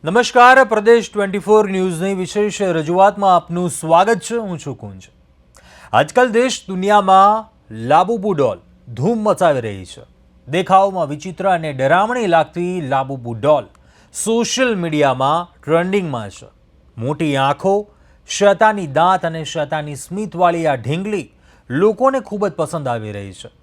નમસ્કાર, પ્રદેશ 24 ન્યૂઝની વિશેષ રજૂઆતમાં આપનું સ્વાગત છે. હું છું કુંજ. આજકાલ દેશ દુનિયામાં લાબુબુ ડોલ ધૂમ મચાવી રહી છે. દેખાવમાં વિચિત્ર અને ડરામણી લાગતી લાબુબુ ડોલ સોશિયલ મીડિયામાં ટ્રેન્ડિંગમાં છે. મોટી આંખો, શેતાની દાંત અને શેતાની સ્મિતવાળી આ ઢીંગલી લોકોને ખૂબ જ પસંદ આવી રહી છે.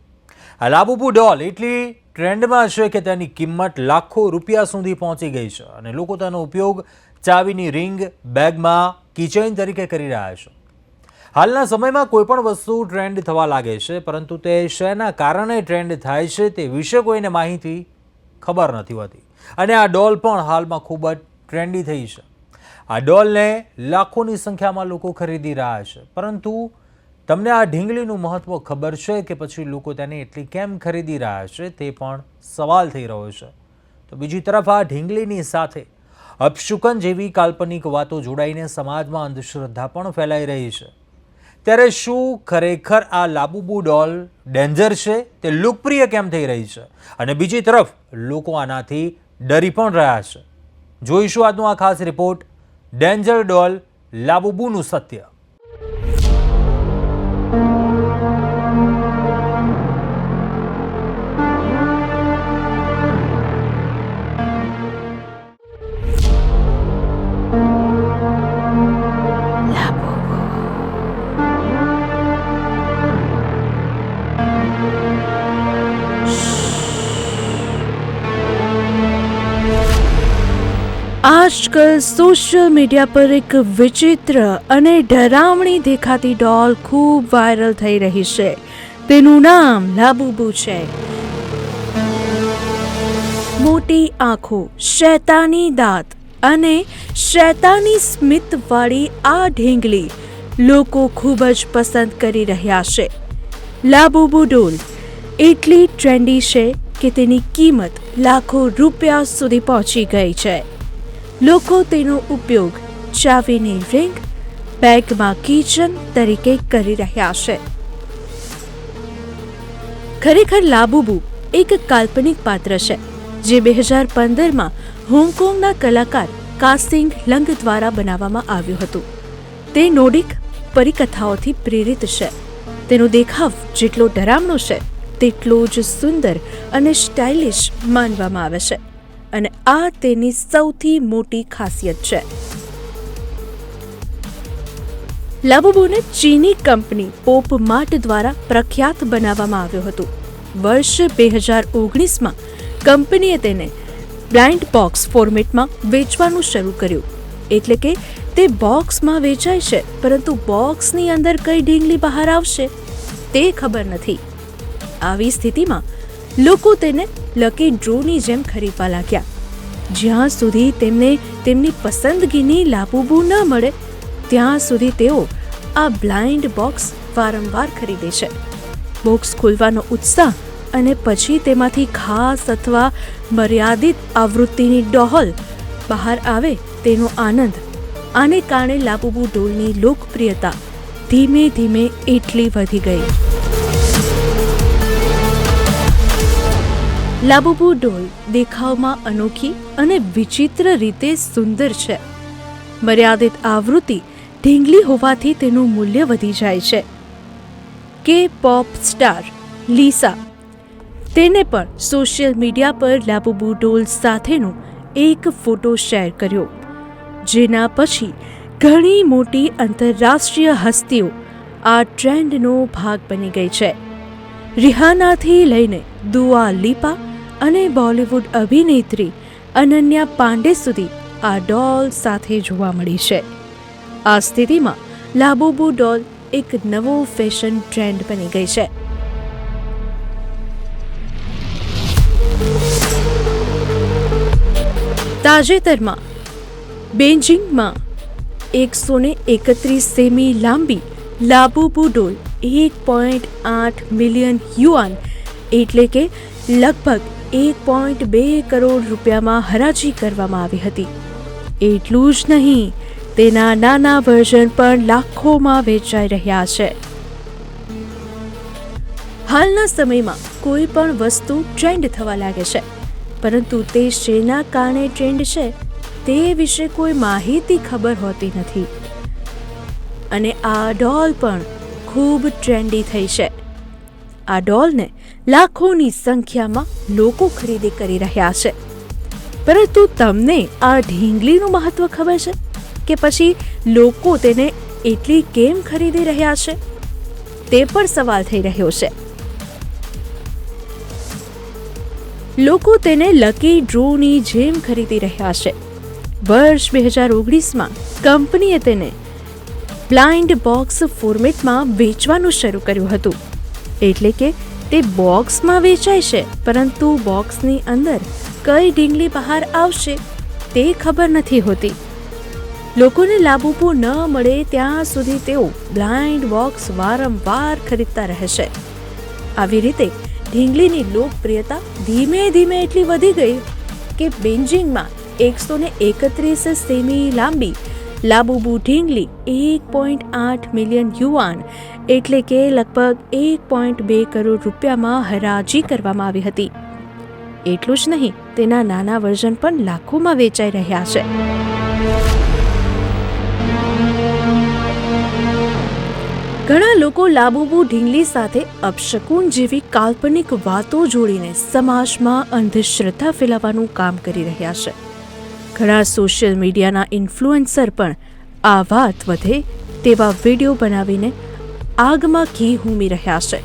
આ લાબુબુ ડોલ એટલી ટ્રેન્ડમાં છે કે તેની કિંમત લાખો રૂપિયા સુધી પહોંચી ગઈ છે અને લોકો તેનો ઉપયોગ ચાવીની રિંગ, બેગમાં, કીચેઇન તરીકે કરી રહ્યા છે. હાલના સમયમાં કોઈપણ વસ્તુ ટ્રેન્ડ થવા લાગે છે, પરંતુ તે શેના કારણે ટ્રેન્ડ થાય છે તે વિશે કોઈને માહિતી ખબર નથી હોતી. અને આ ડોલ પણ હાલમાં ખૂબ જ ટ્રેન્ડી થઈ છે. આ ડોલને લાખોની સંખ્યામાં લોકો ખરીદી રહ્યા છે, પરંતુ તમને આ ઢીંગલીનું મહત્ત્વ ખબર છે કે પછી લોકો તેને એટલી કેમ ખરીદી રહ્યા છે તે પણ સવાલ થઈ રહ્યો છે. તો બીજી તરફ આ ઢીંગલીની સાથે અપશુકન જેવી કાલ્પનિક વાતો જોડાઈને સમાજમાં અંધશ્રદ્ધા પણ ફેલાઈ રહી છે. ત્યારે શું ખરેખર આ લાબુબુ ડોલ ડેન્જર છે? તે લોકપ્રિય કેમ થઈ રહી છે? અને બીજી તરફ લોકો આનાથી ડરી પણ રહ્યા છે. જોઈશું આજનો આ ખાસ રિપોર્ટ, ડેન્જર ડોલ લાબુબુનું સત્ય. આજકલ સોશિયલ મીડિયા પર એક વિચિત્ર અને ડરામણી દેખાતી ડોલ ખૂબ વાયરલ થઈ રહી છે. તેનું નામ લાબુબુ છે. મોટી આંખો, શેતાની દાંત અને શેતાની સ્મિતવાળી આ ઢીંગલી લોકો ખૂબ જ પસંદ કરી રહ્યા છે. લાબુબુ ડોલ એટલી ટ્રેન્ડી છે કે તેની કિંમત લાખો રૂપિયા સુધી પહોંચી ગઈ છે. લોકો તેનો ઉપયોગ ચાવીની રિંગ, બેગમાં કીચન તરીકે કરી રહ્યા છે. ખરેખર લાબુબુ એક કાલ્પનિક પાત્ર છે જે 2015માં હોંગકોંગના કલાકાર કાસિંગ લંગ દ્વારા બનાવવામાં આવ્યું હતું. તે નોર્ડિક પરિકથાઓથી પ્રેરિત છે. તેનો દેખાવ જેટલો ડરામણો છે તેટલો જ સુંદર અને સ્ટાઇલિશ માનવામાં આવે છે, અને આ તેની સૌથી મોટી ખાસિયત છે. લાબુબુને ચીની કંપની પોપ માર્ટ દ્વારા પ્રખ્યાત બનાવવામાં આવ્યું હતું. વર્ષ 2019માં કંપનીએ તેને બ્લાઇન્ડ બોક્સ ફોર્મેટમાં વેચવાનું શરૂ કર્યું. એટલે કે તે બોક્સમાં વેચાય છે, પરંતુ બોક્સની અંદર કઈ ઢીંગલી બહાર આવશે તે ખબર નથી. આવી સ્થિતિમાં લોકો તેને લકી ડ્રોની જેમ ખરીદવા લાગ્યા. જ્યાં સુધી તેમને તેમની પસંદગીની લાબુબુ ન મળે ત્યાં સુધી તેઓ આ બ્લાઇન્ડ બોક્સ વારંવાર ખરીદે છે. બોક્સ ખોલવાનો ઉત્સાહ અને પછી તેમાંથી ખાસ અથવા મર્યાદિત આવૃત્તિની ડોલ બહાર આવે તેનો આનંદ. આને કારણે લાબુબુ ડોલની લોકપ્રિયતા ધીમે ધીમે એટલી વધી ગઈ. લાબુબુ ડોલ દેખાવમાં અનોખી અને વિચિત્ર રીતે સુંદર છે. મર્યાદિત આવૃત્તિ ઢીંગલી હોવાથી તેનું મૂલ્ય વધી જાય છે. કે પોપ સ્ટાર લીસા તેને પણ સોશિયલ મીડિયા પર લાબુબુ ડોલ સાથેનો એક ફોટો શેર કર્યો, જેના પછી ઘણી મોટી આંતરરાષ્ટ્રીય હસ્તીઓ આ ટ્રેન્ડનો ભાગ બની ગઈ છે. રિહાનાથી લઈને દુઆ લિપા અને બોલિવૂડ અભિનેત્રી અનન્યા પાંડે સુધી આ ડોલ સાથે જોવા મળી છે. આ સ્થિતિમાં લાબુબુ ડોલ એક નવો ફેશન ટ્રેન્ડ બની ગઈ છે. તાજેતરમાં બેઇજિંગમાં 131 સેમી લાંબી લાબુબુ ડોલ 1.8 મિલિયન યુઆન એટલે કે લગભગ 1.2 કરોડ રૂપિયામાં હરાજી કરવામાં આવી હતી. એટલું જ નહીં, તેના નાના વર્ઝન પણ લાખોમાં વેચાઈ રહ્યા છે. હાલના સમયમાં કોઈ પણ વસ્તુ ટ્રેન્ડ થવા લાગે છે, પરંતુ તે શેના કારણે ટ્રેન્ડ છે તે વિશે કોઈ માહિતી ખબર હોતી નથી. અને આ ડોલ પણ ખૂબ ટ્રેન્ડી થઈ છે. આ ડોલને લાખોની સંખ્યામાં લોકો ખરીદી કરી રહ્યા છે. પરંતુ તમને આ ઢીંગલીનું મહત્વ ખબર છે કે પછી લોકો તેને એટલી કેમ ખરીદી રહ્યા છે? તે પણ સવાલ થઈ રહ્યો છે. લોકો તેને લકી ડ્રોની જેમ ખરીદી રહ્યા છે. વર્ષ 2019માં કંપનીએ તેને બ્લાઇન્ડ બોક્સ ફોર્મેટમાં વેચવાનું શરૂ કર્યું હતું. એટલે કે તે બોક્સમાં વેચાય છે, પરંતુ બોક્સની અંદર કઈ ઢીંગલી બહાર આવશે તે ખબર નથી હોતી. લોકોને લાબુબુ ન મળે ત્યાં સુધી તેઓ બ્લાઇન્ડ બોક્સ વારંવાર ખરીદતા રહેશે. આવી રીતે ઢીંગલીની લોકપ્રિયતા ધીમે ધીમે એટલી વધી ગઈ કે બેઇજિંગમાં 131 સેમી લાંબી લાબુબુ ઢીંગલી 1.8 મિલિયન યુઆન એટલે કે લગભગ 1.2 કરોડ રૂપિયામાં હરાજી કરવામાં આવી હતી. એટલું જ નહીં, તેના નાના વર્ઝન પણ લાખોમાં વેચાઈ રહ્યા છે. ઘણા લોકો લાબુબુ ઢીંગલી સાથે અપશકુન જેવી કાલ્પનિક વાતો જોડીને સમાજમાં અંધશ્રદ્ધા ફેલાવવાનું કામ કરી રહ્યા છે. ઘણા સોશિયલ મીડિયાના ઇન્ફ્લુએન્સર પણ આ વાત વધે તેવા વિડીયો બનાવીને આગમાં ઘી ઉમી રહ્યા છે.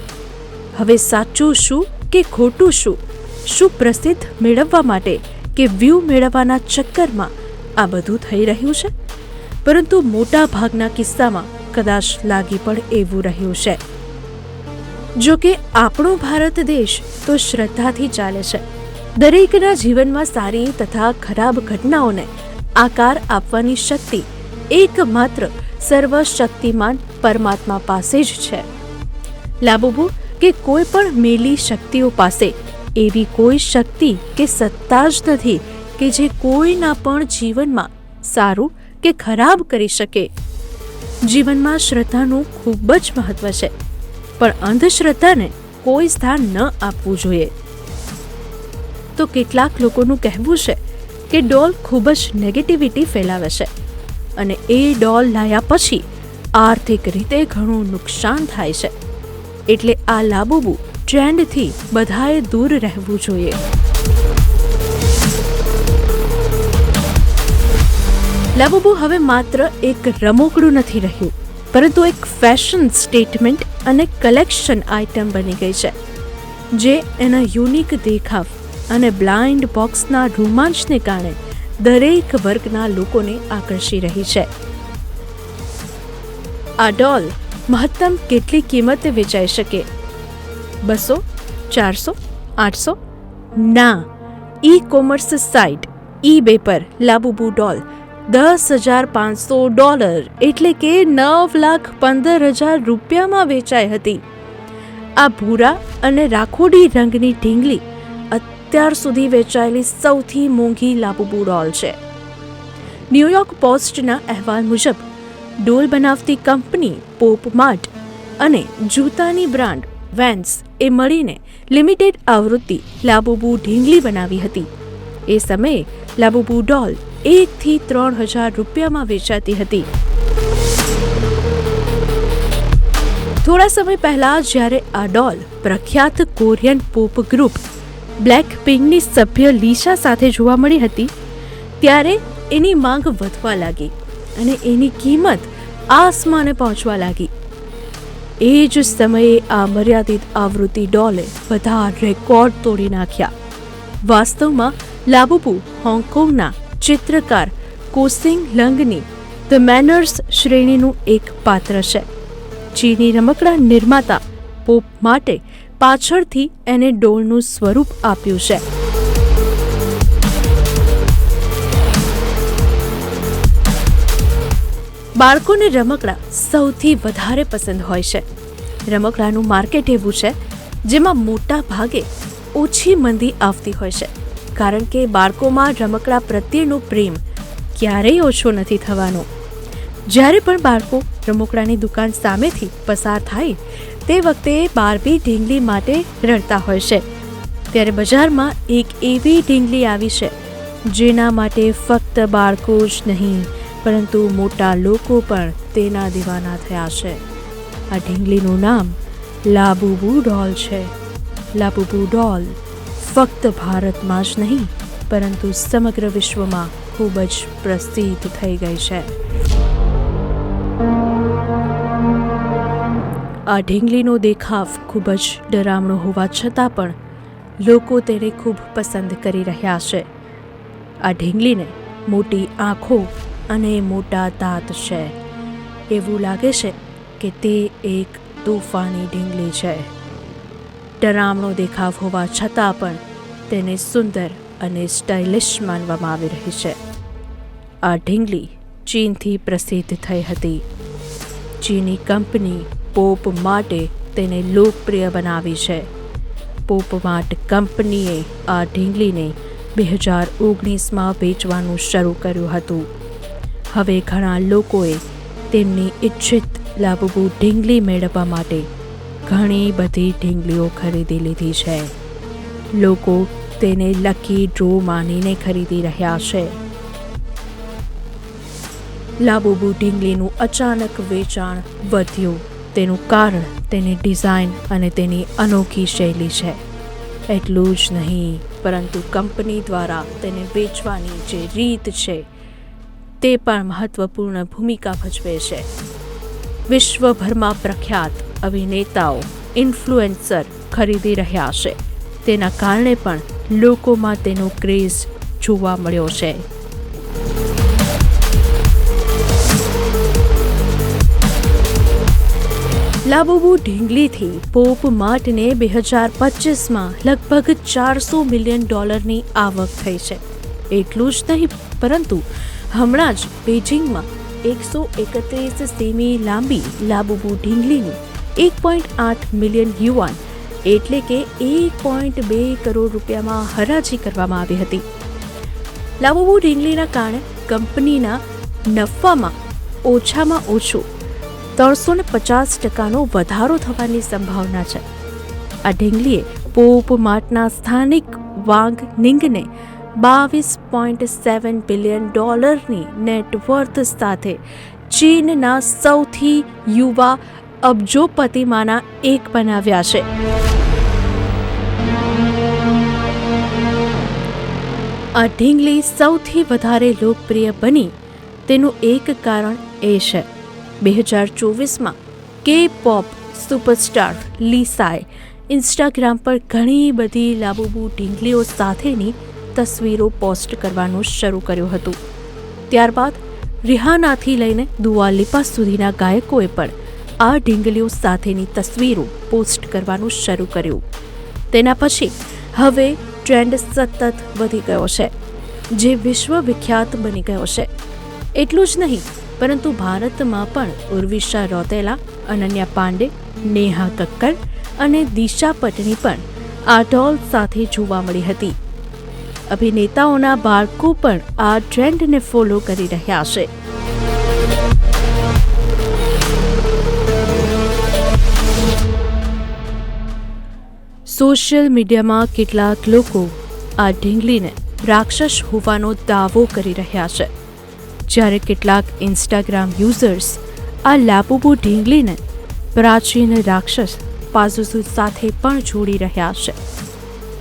હવે સાચું શું કે ખોટું શું? શું પ્રસિદ્ધ મેળવવા માટે કે વ્યૂ મેળવવાના ચક્કરમાં આ બધું થઈ રહ્યું છે? પરંતુ મોટા ભાગના કિસ્સામાં કદાચ લાગી પણ એવું રહ્યું છે. જો કે આપણો ભારત દેશ તો શ્રદ્ધાથી ચાલે છે. દરેકના જીવનમાં સારી તથા ખરાબ ઘટનાઓને આકાર આપવાની શક્તિ એકમાત્ર સર્વશક્તિમાન પરમાત્મા પાસે જ છે. લાબુબુ કે કોઈ પણ મેલી શક્તિઓ પાસે એવી કોઈ શક્તિ કે સત્તા જ નથી કે જે કોઈના પણ જીવનમાં સારું કે ખરાબ કરી શકે. જીવનમાં શ્રદ્ધાનું ખૂબ જ મહત્વ છે, પણ અંધશ્રદ્ધાને કોઈ સ્થાન ન આપવું જોઈએ. તો કેટલાક લોકોનું કહેવું છે કે ડોલ ખૂબ જ નેગેટિવિટી ફેલાવે છે અને એ ડોલ લાયા પછી આર્થિક રીતે ઘણું નુકસાન થાય છે. એટલે આ લાબુબુ ટ્રેન્ડથી બધાએ દૂર રહેવું જોઈએ. લાબુબુ હવે માત્ર એક રમકડું નથી રહ્યું, પરંતુ એક ફેશન સ્ટેટમેન્ટ અને કલેક્શન આઇટમ બની ગઈ છે, જે એના યુનિક દેખાવ અને બ્લાઇન્ડ બોક્સના રોમાંચને કારણે દરેક વર્ગના લોકોને આકર્ષી રહી છે. આ ડોલ મહત્તમ કેટલી કિંમતે વેચાઈ શકે? 200, 400, 800? ના, ઈ કોમર્સ સાઇટ eBay પર લાબુબુ ડોલ $10,500 એટલે કે 9,15,000 રૂપિયામાં વેચાઈ હતી. આ ભૂરા અને રાખોડી રંગની ઢીંગલી અત્યાર સુધી વેચાયેલી સૌથી મોંઘી લાબુબુ ડોલ છે. ન્યૂયોર્ક પોસ્ટના અહેવાલ મુજબ ડોલ બનાવતી કંપની પોપ માર્ટ અને જૂતાની બ્રાન્ડ વેન્સ એ મળીને લિમિટેડ આવૃત્તિ લાબુબુ ઢીંગલી બનાવી હતી. એ સમયે લાબુબુ ડોલ 1 થી 3,000 રૂપિયામાં વેચાતી હતી. થોડા સમય પહેલા જ્યારે આ ડોલ પ્રખ્યાત કોરિયન પોપ ગ્રુપ બ્લેક પિંકની સભ્ય લીશા સાથે જોવા મળી હતી, ત્યારે એની માંગ વધવા લાગી અને એની કિંમત આસમાને પહોંચવા લાગી. એ જ સમયે આ મર્યાદિત આવૃત્તિ ડોલે બધા રેકોર્ડ તોડી નાખ્યા. વાસ્તવમાં લાબુબુ હોંગકોંગના ચિત્રકાર કોસિંગ લંગની ધ મેનર્સ શ્રેણીનું એક પાત્ર છે. ચીની રમકડા નિર્માતા પોપ માટે પાછળથી એને ડોલનું સ્વરૂપ આપ્યું છે. બાળકોને રમકડા સૌથી વધારે પસંદ હોય છે. રમકડાનું માર્કેટ એવું છે જેમાં મોટા ભાગે ઓછી મંદી આવતી હોય છે, કારણ કે બાળકોમાં રમકડા પ્રત્યેનો પ્રેમ ક્યારેય ઓછો નથી થવાનો. જ્યારે પણ બાળકો રમકડાની દુકાન સામેથી પસાર થાય તે વખતે બાર્બી ઢીંગલી માટે રડતા હોય છે, ત્યારે બજારમાં એક એવી ઢીંગલી આવી છે જેના માટે ફક્ત બાળકો જ નહીં પરંતુ મોટા લોકો પણ તેના દીવાના થયા છે. આ ઢીંગલીનું નામ લાબુબુ ડોલ છે. લાબુબુ ડોલ ફક્ત ભારતમાં જ નહીં પરંતુ સમગ્ર વિશ્વમાં ખૂબ જ પ્રસિદ્ધ થઈ ગઈ છે. આ ઢીંગલીનો દેખાવ ખૂબ જ ડરામણો હોવા છતાં પણ લોકો તેને ખૂબ પસંદ કરી રહ્યા છે. આ ઢીંગલીને મોટી આંખો અને મોટા દાંત છે. એવું લાગે છે કે તે એક તોફાની ઢીંગલી છે. ડરામણો દેખાવ હોવા છતાં પણ તેને સુંદર અને સ્ટાઇલિશ માનવામાં આવી રહી છે. આ ઢીંગલી ચીનથી પ્રસિદ્ધ થઈ હતી. ચીની કંપની પોપ માટે તેને લોકપ્રિય બનાવી છે. પોપ માર્ટ કંપનીએ આ ઢીંગલીને 2019માં વેચવાનું શરૂ કર્યું હતું. હવે ઘણા લોકોએ તેમની ઈચ્છિત લાબુબુ ઢીંગલી મેળવવા માટે ઘણી બધી ઢીંગલીઓ ખરીદી લીધી છે. લોકો તેને લકી ડ્રો માનીને ખરીદી રહ્યા છે. લાબુબુ ઢીંગલીનું અચાનક વેચાણ વધ્યું તેનું કારણ તેની ડિઝાઇન અને તેની અનોખી શૈલી છે. એટલું જ નહીં પરંતુ કંપની દ્વારા તેને વેચવાની જે રીત છે તે પણ મહત્વપૂર્ણ ભૂમિકા ભજવે છે. વિશ્વભરમાં પ્રખ્યાત અભિનેતાઓ ઇન્ફ્લુએન્સર ખરીદી રહ્યા છે. તેના કારણે પણ લોકોમાં તેનો ક્રેઝ જોવા મળ્યો છે. લાબુબુ ઢીંગલીથી પોપ માર્ટને 2025માં લગભગ $400 મિલિયન આવક થઈ છે. એટલું જ નહીં પરંતુ હમણાં જ બેઇજિંગમાં 131 સેમી લાંબી લાબુબુ ઢીંગલીની 1.8 મિલિયન યુઆન એટલે કે 1.2 કરોડ રૂપિયામાં હરાજી કરવામાં આવી હતી. લાબુબુ ઢીંગલીના કારણે કંપનીના નફામાં ઓછામાં ઓછું 350% વધારો થવાની સંભાવના છે. આ ઢીંગલીએ પોપ માર્ટના સ્થાનિક વાંગ નિંગને $22.7 બિલિયન નેટવર્થ સાથે ચીનના સૌથી યુવા અબજોપતિમાંના એક બનાવ્યા છે. આ ઢીંગલી સૌથી વધારે લોકપ્રિય બની તેનું એક કારણ એ છે 2024માં કે-પોપ સુપરસ્ટાર લીસાએ ઇન્સ્ટાગ્રામ પર ઘણી બધી લાબુબુ ઢીંગલીઓ સાથેની તસવીરો પોસ્ટ કરવાનું શરૂ કર્યું હતું. ત્યારબાદ રિહાનાથી લઈને દુઆ લિપા સુધીના ગાયકોએ પણ આ ઢીંગલીઓ સાથેની તસવીરો પોસ્ટ કરવાનું શરૂ કર્યું. તેના પછી હવે ટ્રેન્ડ સતત વધી ગયો છે જે વિશ્વવિખ્યાત બની ગયો છે. એટલું જ નહીં પરંતુ ભારતમાં પણ ઉર્વિશા રૌતેલા, અનન્યા પાંડે, નેહા કક્કર અને દિશા પટની પણ આ ડોલ સાથે જોવા મળી હતી. અભિનેતાઓના બાળકો પણ આ ટ્રેન્ડને ફોલો કરી રહ્યા છે. સોશિયલ મીડિયામાં કેટલાક લોકો આ ઢીંગલીને રાક્ષસ હોવાનો દાવો કરી રહ્યા છે, જ્યારે કેટલાક ઇન્સ્ટાગ્રામ યુઝર્સ આ લાબુબુ ઢીંગલીને પ્રાચીન રાક્ષસ પાઝુઝુ સાથે પણ જોડી રહ્યા છે.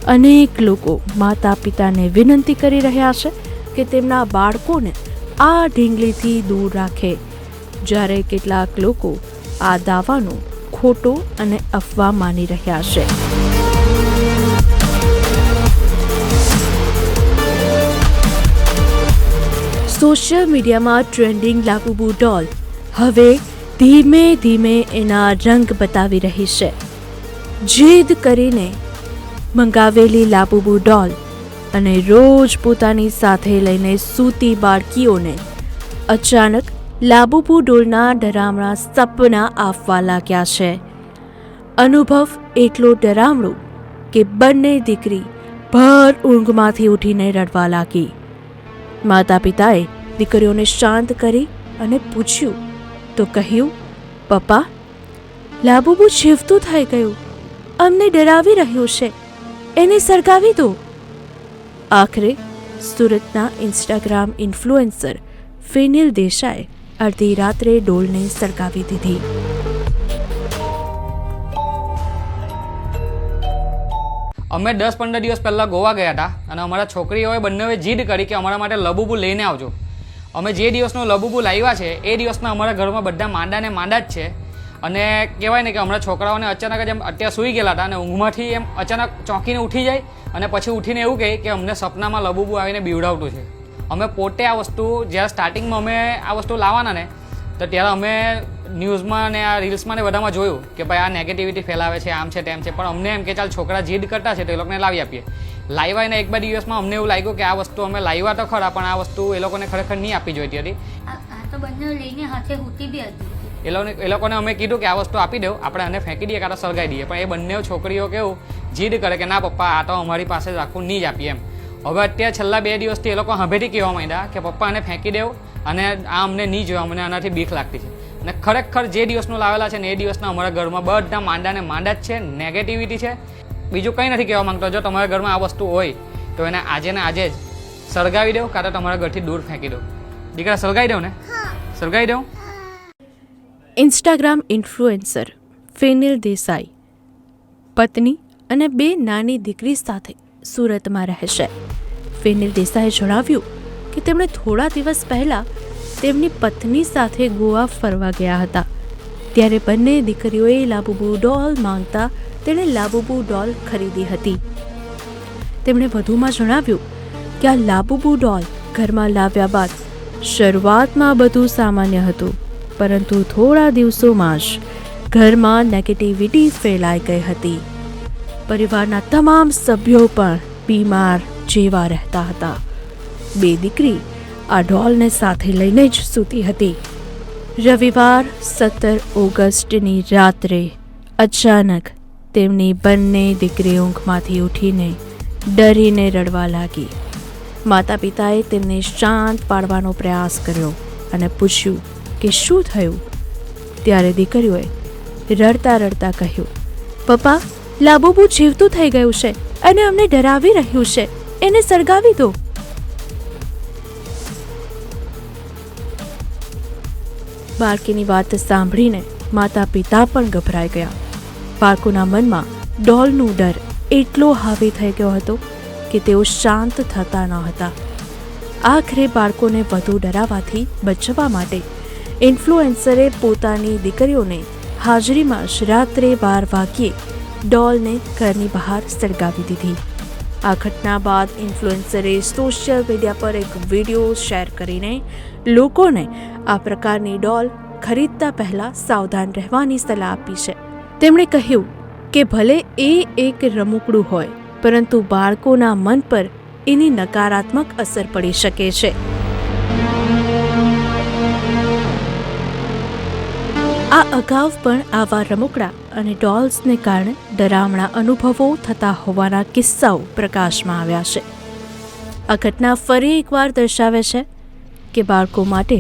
અનેક લોકો માતા પિતાને વિનંતી કરી રહ્યા છે કે તેમના બાળકોને આ ઢીંગલીથી દૂર રાખે, જ્યારે કેટલાક લોકો આ દાવાનો ખોટો અને અફવા માની રહ્યા છે. સોશિયલ મીડિયામાં ટ્રેન્ડિંગ લાબુબુ ડોલ હવે ધીમે ધીમે એના રંગ બતાવી રહી છે. જીદ કરીને મંગાવેલી લાબુબુ ડોલ અને રોજ પોતાની સાથે લઈને સૂતી બાળકીઓને અચાનક લાબુબુ ડોલના ડરામણા સપના આપવા લાગ્યા છે. અનુભવ એટલો ડરામણો કે બંને દીકરી ભર ઊંઘમાંથી ઉઠીને રડવા લાગી. માતા પિતાએ દીકરીઓને શાંત કરી અને પૂછ્યું તો કહ્યું, પપ્પા, લાબુબુ જીવતું થઈ ગયું, અમને ડરાવી રહ્યું છે, એને સળગાવી દો. આખરે સુરતના ઇન્સ્ટાગ્રામ ઇન્ફ્લુએન્સર ફેનિલ દેસાઈએ અડધી રાત્રે ડોલને સળગાવી દીધી. અમે 10-15 દિવસ પહેલાં ગોવા ગયા હતા અને અમારા છોકરીઓએ બંનેએ જીદ કરી કે અમારા માટે લબુબુ લઈને આવજો. અમે જે દિવસનો લબુબુ લાવ્યા છે એ દિવસના અમારા ઘરમાં બધા માંડા જ છે. અને કહેવાય ને કે હમણાં છોકરાઓને અચાનક જ એમ અત્યારે સૂઈ ગયેલા હતા અને ઊંઘમાંથી એમ અચાનક ચોંકીને ઉઠી જાય અને પછી ઉઠીને એવું કહે કે અમને સપનામાં લબુબુ આવીને બીવડાવતું છે. અમે પોતે આ વસ્તુ જ્યારે સ્ટાર્ટિંગમાં અમે આ વસ્તુ લાવવાના ને તો ત્યારે અમે ન્યૂઝમાં ને આ રીલ્સમાં ને બધામાં જોયું કે ભાઈ આ નેગેટિવિટી ફેલાવે છે, આમ છે તેમ છે, પણ અમને એમ કે ચાલ છોકરા જીદ કરતા છે તો એ લોકોને લાવી આપીએ. લાવ્યા એને 1-2 દિવસમાં અમને એવું લાગ્યું કે આ વસ્તુ અમે લાવ્યા તો ખરા પણ આ વસ્તુ એ લોકોને ખરેખર નહીં આપવી જોઈતી હતી. તો બંને લઈને હાથે હુતી બી હતી. એ લોકોને અમે કીધું કે આ વસ્તુ આપી દો, આપણે આને ફેંકી દઈએ કાં તો સળગાવી દઈએ, પણ એ બંને છોકરીઓ કેવું જીદ કરે કે ના પપ્પા આ તો અમારી પાસે જ રાખવું, નહીં જ આપીએ એમ. હવે અત્યારે છેલ્લા 2 દિવસથી એ લોકો હંભેથી કહેવા માંડ્યા કે પપ્પા આને ફેંકી દેવો અને આ અમને નહીં જોવા, અમને આનાથી બીક લાગતી છે. અને ખરેખર જે દિવસનું લાવેલા છે ને એ દિવસના અમારા ઘરમાં બધા માંડા જ છે, નેગેટિવિટી છે. બીજું કંઈ નથી કહેવા માંગતો. જો તમારા ઘરમાં આ વસ્તુ હોય તો એને આજે ને આજે જ સળગાવી દો કાં તો તમારા ઘરથી દૂર ફેંકી દો. દીકરા સળગાવી દો ને, સળગાવી દો. ઇન્સ્ટાગ્રામ ઇન્ફ્લુએન્સર ફેનિલ દેસાઈ પત્ની અને 2 નાની દીકરી સાથે સુરતમાં રહેશે. ફેનિલ દેસાઈએ જણાવ્યું કે તેમણે થોડા દિવસ પહેલાં તેમની પત્ની સાથે ગોવા ફરવા ગયા હતા. ત્યારે બંને દીકરીઓએ લાબુબુ ડોલ માંગતા તેણે લાબુબુ ડોલ ખરીદી હતી. તેમણે વધુમાં જણાવ્યું કે આ લાબુબુ ડોલ ઘરમાં લાવ્યા બાદ શરૂઆતમાં બધું સામાન્ય હતું, પરંતુ થોડા દિવસોમાં જ ઘરમાં નેગેટિવિટી ફેલાઈ ગઈ હતી. પરિવારના તમામ સભ્યો પણ બીમાર જેવા રહેતા હતા. 2 દીકરી આ ડોલને સાથે લઈને જ સૂતી હતી. રવિવાર 17 ઓગસ્ટની રાત્રે અચાનક તેમની બંને દીકરી ઊંઘમાંથી ઉઠીને ડરીને રડવા લાગી. માતા પિતાએ તેમને શાંત પાડવાનો પ્રયાસ કર્યો અને પૂછ્યું કે શું થયું. ત્યારે દીકરીઓએ રડતા રડતા કહ્યું, પપ્પા લાબુબુ જીવતું થઈ ગયું છે અને અમને ડરાવી રહ્યું છે, એને સળગાવી દો. બાળકીની વાત સાંભળીને માતા પિતા પણ ગભરાઈ ગયા. બાળકોના મનમાં ડોલનો ડર એટલો હાવી થઈ ગયો હતો કે તેઓ શાંત થતા ન હતા. આખરે બાળકોને વધુ ડરાવાથી બચવા માટે ઇન્ફ્લુએન્સરે પોતાની દીકરીઓને હાજરીમાં જ રાત્રે 12 વાગ્યે ડોલને ઘરની બહાર સળગાવી દીધી. આ ઘટના બાદ ઇન્ફ્લુએન્સરે સોશિયલ મીડિયા પર એક વિડીયો શેર કરીને લોકોને આ પ્રકારની ડોલ ખરીદતા પહેલા સાવધાન રહેવાની સલાહ આપી છે. તેમણે કહ્યું કે ભલે એ એક રમકડું હોય, પરંતુ બાળકોના મન પર એની નકારાત્મક અસર પડી શકે છે. આ અગાઉ પણ આવા રમકડા અને ડોલ્સને કારણે ડરામણા અનુભવો થતા હોવાના કિસ્સાઓ પ્રકાશમાં આવ્યા છે. આ ઘટના ફરી એકવાર દર્શાવે છે કે બાળકો માટે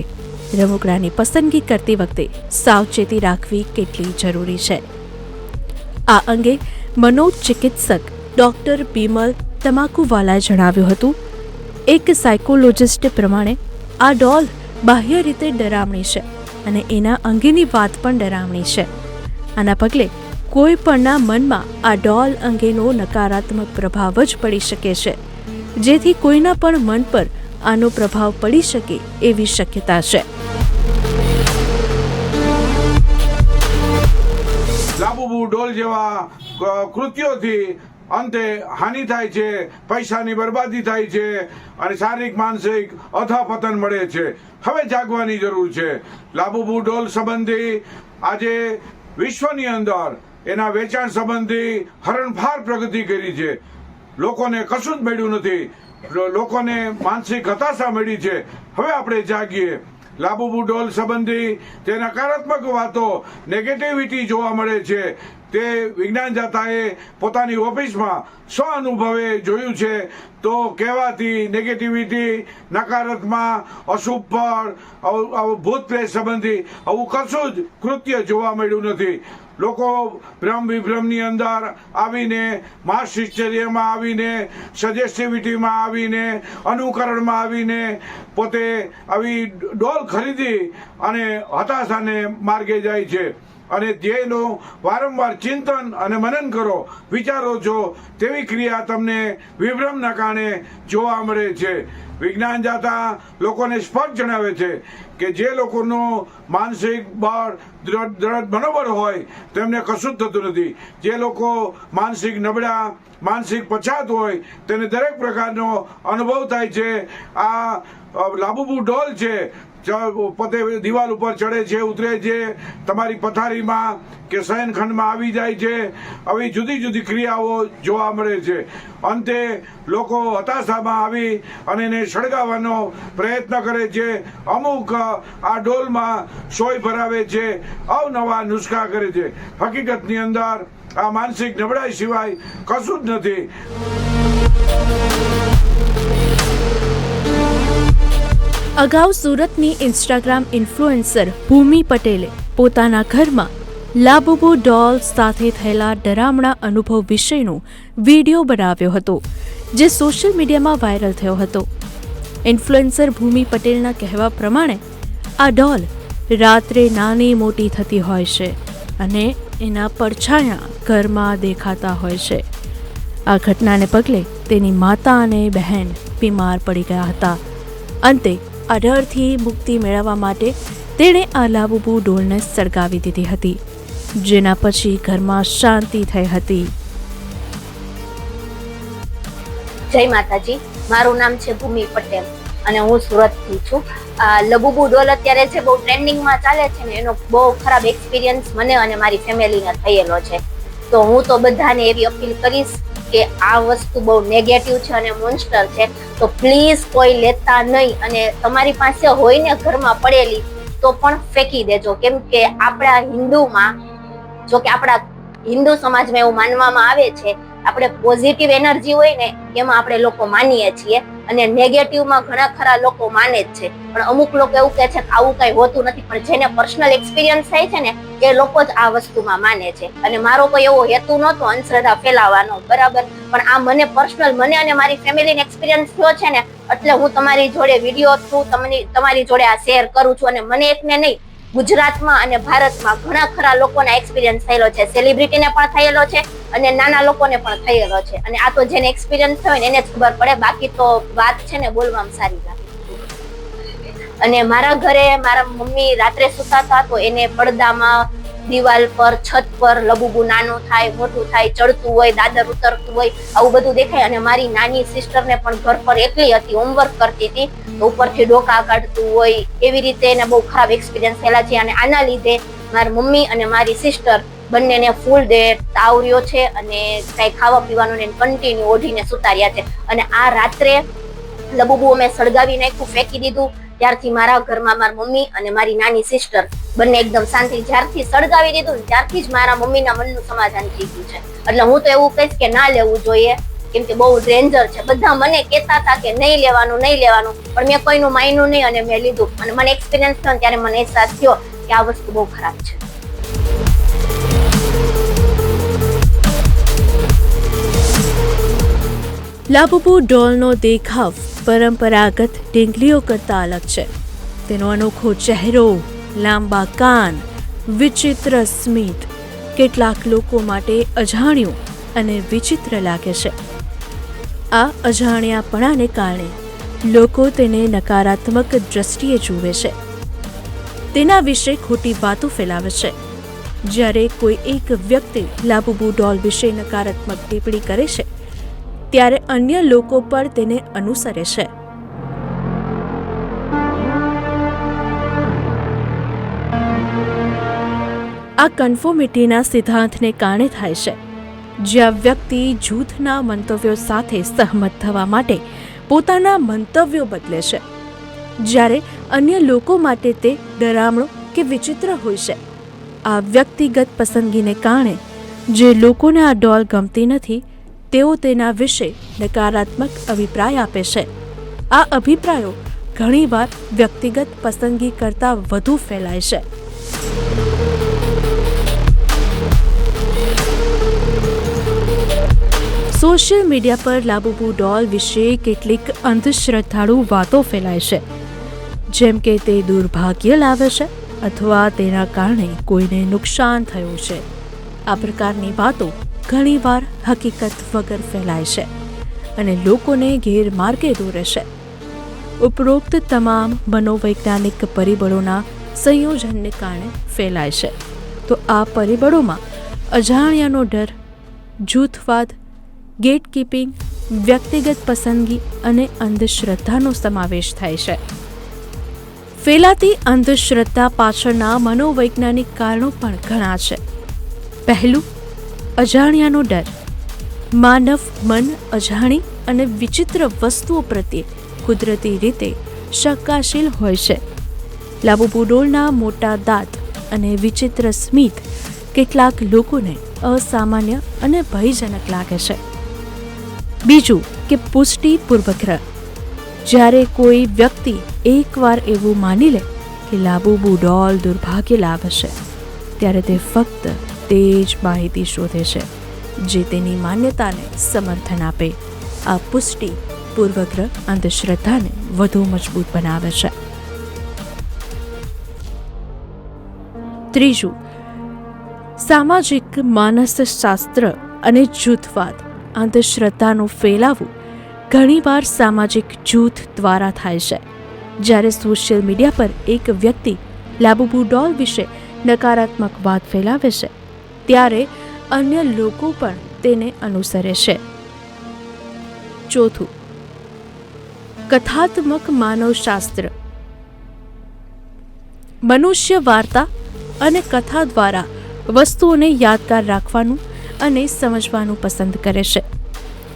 રમકડાની પસંદગી કરતી વખતે સાવચેતી રાખવી કેટલી જરૂરી છે. આ અંગે મનોચિકિત્સક ડૉક્ટર બિમલ તમાકુવાલાએ જણાવ્યું હતું, એક સાયકોલોજિસ્ટ પ્રમાણે આ ડોલ બાહ્ય રીતે ડરામણી છે અને એના અંગેની વાત પણ ડરામણી છે. આના પગલે કોઈ પણના મનમાં આ ડોલ અંગેનો નકારાત્મક પ્રભાવ જ પડી શકે છે, જેથી કોઈના પણ મન પર આનો પ્રભાવ પડી શકે એવી શક્યતા છે. લાબુબુ ડોલ જેવા કૃત્યોથી અંતે હાનિ થાય છે, પૈસાની બરબાદી થાય છે અને શારીરિક માનસિક અધપતન મળે છે. હવે જાગવાની જરૂર છે. લાબુબુ ડોલ સંબંધી આજે વિશ્વની અંદર એના વેચાણ સંબંધી હરણફાર પ્રગતિ કરી છે. લોકોને કશું જ મળ્યું નથી, લોકોને માનસિક હતાશા મળી છે. હવે આપણે જાગીએ. લાબુબુ ડોલ સંબંધી તે નકારાત્મક વાતો, નેગેટિવિટી જોવા મળે છે તે વિજ્ઞાન જાતાએ પોતાની ઓફિસમાં સ્વ અનુભવે જોયું છે. તો કહેવાથી નેગેટિવિટી, નકારાત્મક, અશુભ ફળ, આવું ભૂત પ્રેત સંબંધી આવું કશું જ કૃત્ય જોવા મળ્યું નથી. લોકો ભ્રમ વિભ્રમની અંદર આવીને, માસ હિસ્ટેરિયામાં આવીને, સજેસ્ટિવિટીમાં આવીને, અનુકરણમાં આવીને પોતે આવી ડોલ ખરીદી અને હતાશાને માર્ગે જાય છે. અને જેનું વારંવાર ચિંતન અને મનન કરો, વિચારો છો, તેવી ક્રિયા તમને વિભ્રમના કારણે જોવા મળે છે. વિજ્ઞાન જાતા લોકોને સ્પષ્ટ જણાવે છે કે જે લોકોનું માનસિક બળ દ્રઢ મનોબળ હોય તેમને કશું જ થતું નથી. જે લોકો માનસિક નબળા, માનસિક પછાત હોય તેને દરેક પ્રકારનો અનુભવ થાય છે. આ લાબુબુ ડોલ છે, પોતે દિવાલ ઉપર ચડે છે, ઉતરે છે, તમારી પથારીમાં કે શયનખંડમાં આવી જાય છે. આવી જુદી જુદી ક્રિયાઓ જોવા મળે છે. અંતે લોકો હતાશામાં આવી અને એને સળગાવવાનો પ્રયત્ન કરે છે. અમુક આ ડોલમાં સોય ભરાવે છે, અવનવા નુસ્ખા કરે છે. હકીકતની અંદર આ માનસિક નબળાઈ સિવાય કશું જ નથી. અગાઉ સુરતની ઇન્સ્ટાગ્રામ ઇન્ફ્લુએન્સર ભૂમિ પટેલે પોતાના ઘરમાં લાબુબુ ડોલ સાથે થયેલા ડરામણા અનુભવ વિશેનો વિડીયો બનાવ્યો હતો, જે સોશિયલ મીડિયામાં વાયરલ થયો હતો. ઇન્ફ્લુએન્સર ભૂમિ પટેલના કહેવા પ્રમાણે આ ડોલ રાત્રે નાની મોટી થતી હોય છે અને એના પડછાયા ઘરમાં દેખાતા હોય છે. આ ઘટનાને પગલે તેની માતા અને બહેન બીમાર પડી ગયા હતા. અંતે આ ડરથી મુક્તિ મેળવવા માટે તેણે આ લાબુબુ ડોલને સળગાવી દીધી હતી, જેના પછી ઘરમાં શાંતિ થઈ હતી. જય માતાજી, મારું નામ છે ભૂમિ પટેલ અને હું સુરતથી છું. લાબુબુ ડોલ અત્યારે છે બહુ ટ્રેન્ડિંગમાં ચાલે છે ને એનો બહુ ખરાબ એક્સપિરિયન્સ મને અને મારી ફેમિલીને થયેલો છે. તો હું તો બધાને એવી અપીલ કરીશ કે આ વસ્તુ બહુ નેગેટિવ છે અને મોન્સ્ટર છે, તો પ્લીઝ કોઈ લેતા નહીં. અને તમારી પાસે હોય ને ઘરમાં પડેલી તો પણ ફેંકી દેજો. કેમ કે આપણા હિન્દુમાં, જો કે આપણા હિન્દુ સમાજમાં એવું માનવામાં આવે છે, આપણે પોઝિટિવ એનર્જી હોય ને એમાં આપણે લોકો માનીએ છીએ અને નેગેટિવમાં ઘણા ખરા લોકો માને જ છે. પણ અમુક લોકો એવું કહે છે કે આવું કઈ હોતું નથી, પણ જેને પર્સનલ એક્સપિરિયન્સ થાય છે ને એ લોકો જ આ વસ્તુમાં માને છે. અને મારો કોઈ એવો હેતુ નહોતો અંધશ્રદ્ધા ફેલાવવાનો, બરાબર, પણ આ મને પર્સનલ, મને અને મારી ફેમિલીને એક્સપિરિયન્સ થયો છે ને એટલે હું તમારી જોડે વિડીયો થ્રુ તમારી જોડે આ શેર કરું છું. અને મને એકને નહીં, ગુજરાતમાં અને ભારતમાં ઘણા ખરા લોકોના એક્સપિરિયન્સ થયેલો છે. સેલિબ્રિટીને પણ થયેલો છે અને નાના લોકોને પણ થયેલો છે. અને આ તો જેને એક્સપિરિયન્સ થયો ને એને જ ખબર પડે, બાકી તો વાત છે ને બોલવામાં સારી લાગે. અને મારા ઘરે મારા મમ્મી રાત્રે સૂતા હતા તો એને પડદામાં, દિવાલ પર, છત પર લાબુબુ નાનું થાય, મોટું થાય, ચડતું હોય, દાદર ઉતરતું હોય, આવું બધું દેખાય. અને મારી નાની સિસ્ટરને પણ ઘર પર એકલી હતી, હોમવર્ક કરતી હતી, તો ઉપરથી ડોકા કાઢતું હોય, એવી રીતે એને બહુ ખરાબ એક્સપિરિયન્સ થયેલા છે. અને આના લીધે મારી મમ્મી અને મારી સિસ્ટર બંનેને ફૂલ ડે તાવ રહ્યો છે અને કઈ ખાવા પીવાનું ને કન્ટિન્યુ ઓઢીને સુતાર્યા છે. અને આ રાત્રે લાબુબુ અમે સળગાવી નાખ્યું, ફેંકી દીધું. ત્યારથી મારા ઘરમાં મારી મમ્મી અને મારી નાની સિસ્ટર બંને એકદમ શાંતિ. જ્યારથી સળગાવી દીધું ત્યારથી જ મારા મમ્મીના મનનું સમાધાન થઈ ગયું છે. એટલે હું તો એવું કહીશ કે ના લેવું જોઈએ, કેમ કે બહુ ડેન્જર છે. બધા મને કહેતા હતા કે નહીં લેવાનું, નહીં લેવાનું, પણ મેં કોઈનું માન્યું નહીં અને મેં લીધું. અને મને એક્સપિરિયન્સ થયો ત્યારે મને અહેસાસ થયો કે આ વસ્તુ બહુ ખરાબ છે. લાબુબુ ડોલનો દેખાવ પરંપરાગત ઢીંગલીઓ કરતાં અલગ છે. તેનો અનોખો ચહેરો, લાંબા કાન, વિચિત્ર સ્મિત કેટલાક લોકો માટે અજાણ્યું અને વિચિત્ર લાગે છે. આ અજાણ્યાપણાને કારણે લોકો તેને નકારાત્મક દ્રષ્ટિએ જુએ છે, તેના વિશે ખોટી વાતો ફેલાવે છે. જ્યારે કોઈ એક વ્યક્તિ લાબુબુ ડોલ વિશે નકારાત્મક ટિપ્પણી કરે છે ત્યારે અન્ય લોકો પણ તેને અનુસરે છે. આ કન્ફોર્મિટીના સિદ્ધાંતને કારણે થાય છે, જ્યાં વ્યક્તિ જૂથના મંતવ્યો સાથે સહમત થવા માટે પોતાના મંતવ્યો બદલે છે, જ્યારે અન્ય લોકો માટે તે ડરામણો કે વિચિત્ર હોય છે. આ વ્યક્તિગત પસંદગીને કારણે જે લોકોને આ ડોલ ગમતી નથી તેઓ તેના વિશે નકારાત્મક અભિપ્રાય આપે છે. આ અભિપ્રાયો ઘણીવાર વ્યક્તિગત પસંદગી કરતાં વધુ ફેલાય છે. સોશિયલ મીડિયા પર લાબુબુ ડોલ વિશે કેટલીક અંધશ્રદ્ધાળુ વાતો ફેલાય છે, જેમ કે તે દુર્ભાગ્ય લાવે છે અથવા તેના કારણે કોઈને નુકસાન થયું છે. આ પ્રકારની વાતો ઘણીવાર હકીકત વગર ફેલાય છે અને લોકોને ગેરમાર્ગે દોરે છે. ઉપરોક્ત તમામ મનોવૈજ્ઞાનિક પરિબળોના સંયોજનને કારણે ફેલાય છે. તો આ પરિબળોમાં અજાણ્યાનો ડર, જૂથવાદ, ગેટકીપિંગ, વ્યક્તિગત પસંદગી અને અંધશ્રદ્ધાનો સમાવેશ થાય છે. ફેલાતી અંધશ્રદ્ધા પાછળના મનોવૈજ્ઞાનિક કારણો પણ ઘણા છે. પહેલું, અજાણ્યાનો ડર. માનવ મન અજાણી અને વિચિત્ર વસ્તુઓ પ્રત્યે કુદરતી રીતે શંકાશીલ હોય છે. લાબુબુ ડોલના મોટા દાંત અને વિચિત્ર સ્મિત કેટલાક લોકોને અસામાન્ય અને ભયજનક લાગે છે. બીજું કે પુષ્ટિ પૂર્વગ્રહ. જ્યારે કોઈ વ્યક્તિ એકવાર એવું માની લે કે લાબુબુ ડોલ દુર્ભાગ્ય લાવે છે, ત્યારે તે ફક્ત તે જ માહિતી શોધે છે જે તેની માન્યતાને સમર્થન આપે. આ પુષ્ટિ પૂર્વગ્રહ અંધશ્રદ્ધાને વધુ મજબૂત બનાવે છે. ત્રીજું, સામાજિક માનસશાસ્ત્ર અને જૂથવાદ. અંધશ્રદ્ધાનું ફેલાવું ઘણીવાર સામાજિક જૂથ દ્વારા થાય છે. જ્યારે સોશિયલ મીડિયા પર એક વ્યક્તિ લાબુબુ ડોલ વિશે નકારાત્મક વાત ફેલાવે છે, ત્યારે અન્ય લોકો પણ તેને અનુસરે છે. ચોથું, કથાત્મક માનવશાસ્ત્ર. મનુષ્ય વાર્તા અને કથા દ્વારા વસ્તુઓને યાદગાર રાખવાનું અને સમજવાનું પસંદ કરે છે.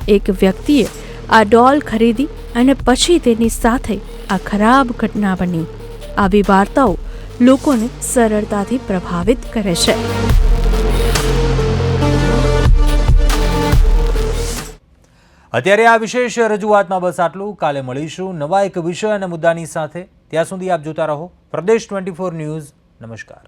એક વ્યક્તિએ આ ડોલ ખરીદી અને પછી તેની સાથે આ ખરાબ ઘટના બની. આવી વાર્તાઓ લોકોને સરળતાથી પ્રભાવિત કરે છે. અત્યારે આ વિશેષ રજૂઆતમાં બસ આટલું. કાલે મળીશું નવા એક વિષય અને મુદ્દાની સાથે. ત્યાં સુધી આપ જોતા રહો પ્રદેશ 24 ન્યૂઝ. નમસ્કાર.